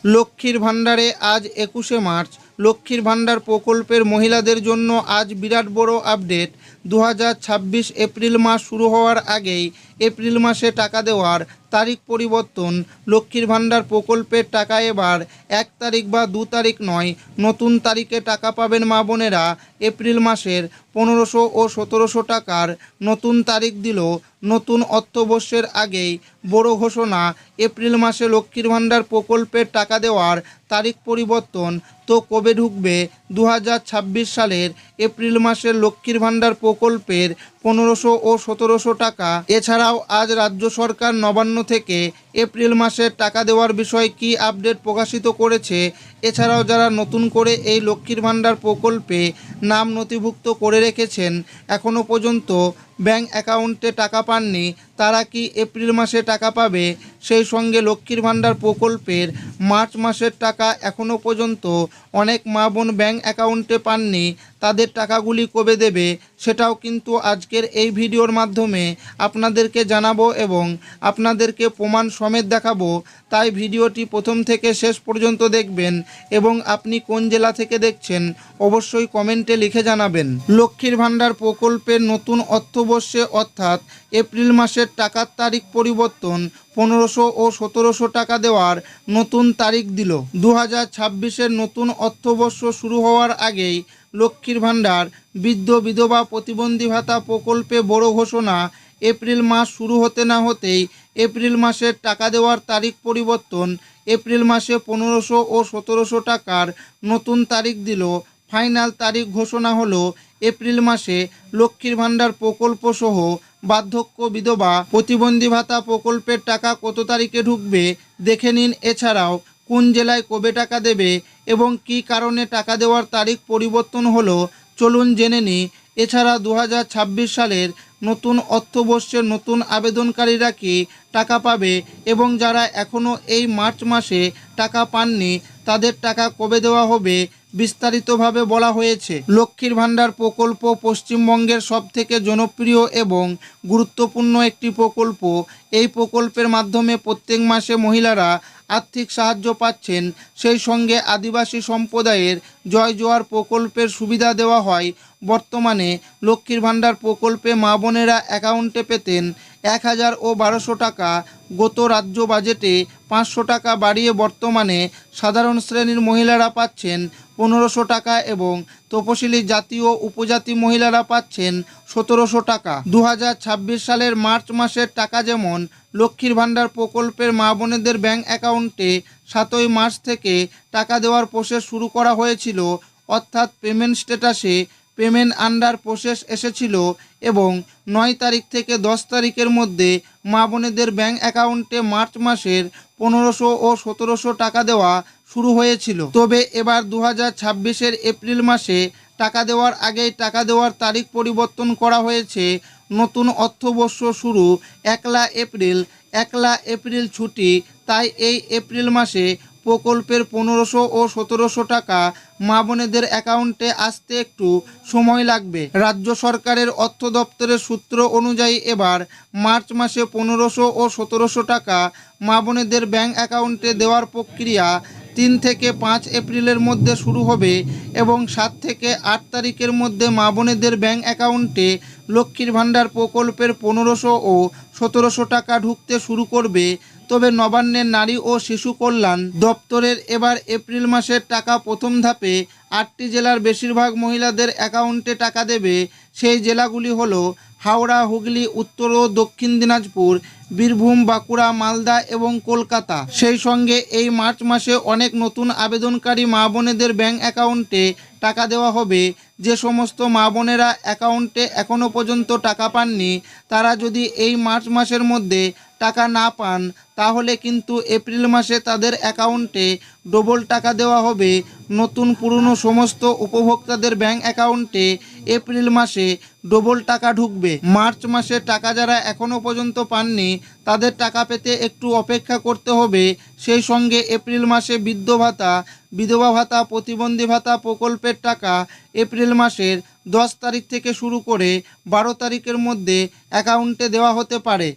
লক্ষ্মীর ভাণ্ডারে আজ 21শে মার্চ। লক্ষ্মীর ভাণ্ডার প্রকল্পের মহিলাদের জন্য আজ বিরাট বড় আপডেট। 2026 এপ্রিল মাস শুরু হওয়ার আগেই এপ্রিল মাসে টাকা দেওয়ার তারিখ পরিবর্তন। লক্ষ্মীর ভাণ্ডার প্রকল্পের টাকা এবার 1 তারিখ বা 2 তারিখ নয়, নতুন তারিখে টাকা পাবেন মা বোনেরা। এপ্রিল মাসের 1500 ও 1700 টাকার নতুন তারিখ দিল। নতুন অর্থবর্ষের আগেই বড় ঘোষণা, এপ্রিল মাসে লক্ষ্মীর ভাণ্ডার প্রকল্পের টাকা দেওয়ার তারিখ পরিবর্তন। তো কবে ঢুকবে 2026 সালের এপ্রিল মাসের লক্ষ্মীর ভাণ্ডার প্রকল্পের 1500 ও 1700 টাকা? এছাড়াও আজ রাজ্য সরকার নবান্ন থেকে এপ্রিল মাসের টাকা দেওয়ার বিষয়ে কী আপডেট প্রকাশিত করেছে। এছাড়াও যারা নতুন করে এই লক্ষ্মীর ভাণ্ডার প্রকল্পে নাম নথিভুক্ত করে রেখেছেন, এখনও পর্যন্ত ব্যাংক অ্যাকাউন্টে টাকা পাননি, তারা কি এপ্রিল মাসে টাকা পাবে? সেই সঙ্গে লক্ষ্মীর ভাণ্ডার প্রকল্পের মার্চ মাসের টাকা এখনও পর্যন্ত অনেক মা বোন ব্যাংক অ্যাকাউন্টে পাননি, তাদের টাকাগুলি কবে দেবে সেটাও কিন্তু আজকের এই ভিডিওর মাধ্যমে আপনাদেরকে জানাবো এবং আপনাদেরকে প্রমাণ সমেত দেখাবো। তাই ভিডিওটি প্রথম থেকে শেষ পর্যন্ত দেখবেন এবং আপনি কোন জেলা থেকে দেখছেন অবশ্যই কমেন্টে লিখে জানাবেন। লক্ষ্মীর ভাণ্ডার প্রকল্পের নতুন অর্থবর্ষে অর্থাৎ এপ্রিল মাসের টাকার তারিখ পরিবর্তন, 1500 ও 1700 টাকা দেওয়ার নতুন তারিখ দিল। 2026-এর নতুন অর্থবর্ষ শুরু হওয়ার আগেই লক্ষ্মীর ভাণ্ডার বৃদ্ধ বিধবা প্রতিবন্ধী ভাতা প্রকল্পে বড় ঘোষণা। এপ্রিল মাস শুরু হতে না হতেই এপ্রিল মাসের টাকা দেওয়ার তারিখ পরিবর্তন। এপ্রিল মাসে 1500 ও 1700 টাকার নতুন তারিখ দিল। ফাইনাল তারিখ ঘোষণা হলো এপ্রিল মাসে লক্ষ্মীর ভাণ্ডার প্রকল্প সহ বার্ধক্য বিধবা প্রতিবন্ধী ভাতা প্রকল্পের টাকা কত তারিখে ঢুকবে দেখে নিন। এছাড়াও কোন জেলায় কবে টাকা দেবে এবং কী কারণে টাকা দেওয়ার তারিখ পরিবর্তন হলো চলুন জেনে নিই। এছাড়া 2026 সালের নতুন অর্থবর্ষের নতুন আবেদনকারীরা কি টাকা পাবে এবং যারা এখনও এই মার্চ মাসে টাকা পাননি তাদের টাকা কবে দেওয়া হবে বিস্তারিতভাবে বলা হয়েছে। লক্ষ্মীর ভাণ্ডার প্রকল্প পশ্চিমবঙ্গের সবথেকে জনপ্রিয় এবং গুরুত্বপূর্ণ একটি প্রকল্প। এই প্রকল্পের মাধ্যমে প্রত্যেক মাসে মহিলারা আর্থিক সাহায্য পাচ্ছেন। সেই সঙ্গে আদিবাসী সম্প্রদায়ের জয় জোয়ার প্রকল্পের সুবিধা দেওয়া হয়। বর্তমানে লক্ষ্মীর ভাণ্ডার প্রকল্পে মা বোনেরা অ্যাকাউন্টে পেতেন 1000 ও 1200 টাকা। গত রাজ্য বাজেটে 500 টাকা বাড়িয়ে বর্তমানে সাধারণ শ্রেণীর মহিলারা পাচ্ছেন 1500 টাকা এবং তপশিলি জাতি ও উপজাতি মহিলারা পাচ্ছেন 1700 টাকা। 2026 সালের মার্চ মাসের টাকা যেমন লক্ষ্মীর ভাণ্ডার প্রকল্পের মা বোনেদের ব্যাংক অ্যাকাউন্টে 7ই মার্চ থেকে টাকা দেওয়ার প্রসেস শুরু করা হয়েছিল, অর্থাৎ পেমেন্ট স্ট্যাটাসে পেমেন্ট আন্ডার প্রসেস এসেছিল এবং 9 তারিখ থেকে 10 তারিখের মধ্যে মা বোনেদের ব্যাংক অ্যাকাউন্টে মার্চ মাসের 1500 ও 1700 টাকা দেওয়া শুরু হয়েছিল। তবে এবার 2026-এর এপ্রিল মাসে টাকা দেওয়ার আগেই টাকা দেওয়ার তারিখ পরিবর্তন করা হয়েছে। নতুন অর্থবর্ষ শুরু 1লা এপ্রিল। 1লা এপ্রিল ছুটি, তাই এই এপ্রিল মাসে প্রকল্পের 1500 ও 1700 টাকা মা বোনেদের অ্যাকাউন্টে আসতে একটু সময় লাগবে। রাজ্য সরকারের অর্থ দপ্তরের সূত্র অনুযায়ী এবার মার্চ মাসে 1500 ও 1700 টাকা মা বোনেদের ব্যাংক অ্যাকাউন্টে দেওয়ার প্রক্রিয়া 3 থেকে 5 এপ্রিলের মধ্যে শুরু হবে এবং 7 থেকে 8 তারিখের মধ্যে মা বোনেদের ব্যাংক অ্যাকাউন্টে লক্ষ্মীর ভাণ্ডার প্রকল্পের 1500 ও 1700 টাকা ঢুকতে শুরু করবে। তবে নবান্নের নারী ও শিশু কল্যাণ দপ্তরের এবার এপ্রিল মাসের টাকা প্রথম ধাপে 8টি জেলার বেশিরভাগ মহিলাদের অ্যাকাউন্টে টাকা দেবে। সেই জেলাগুলি হলো হাওড়া, হুগলি, উত্তর ও দক্ষিণ দিনাজপুর, বীরভূম, বাঁকুড়া, মালদা এবং কলকাতা। সেই সঙ্গে এই মার্চ মাসে অনেক নতুন আবেদনকারী মা বোনেদের ব্যাংক অ্যাকাউন্টে টাকা দেওয়া হবে। যে সমস্ত মা বোনেরা অ্যাকাউন্টে এখনও পর্যন্ত টাকা পাননি, তারা যদি এই মার্চ মাসের মধ্যে টাকা না পান তাহলে কিন্তু এপ্রিল মাসে তাদের অ্যাকাউন্টে ডবল টাকা দেওয়া হবে। নতুন পুরনো সমস্ত উপভোক্তাদের ব্যাংক অ্যাকাউন্টে এপ্রিল মাসে ডবল টাকা ঢুকবে। মার্চ মাসে টাকা যারা এখনও পর্যন্ত পাননি তাদের টাকা পেতে একটু অপেক্ষা করতে হবে। সেই সঙ্গে এপ্রিল মাসে বৃদ্ধ ভাতা, বিধবা ভাতা, প্রতিবন্ধী ভাতা প্রকল্পের টাকা এপ্রিল মাসের 10 তারিখ থেকে শুরু করে 12 তারিখের মধ্যে অ্যাকাউন্টে দেওয়া হতে পারে।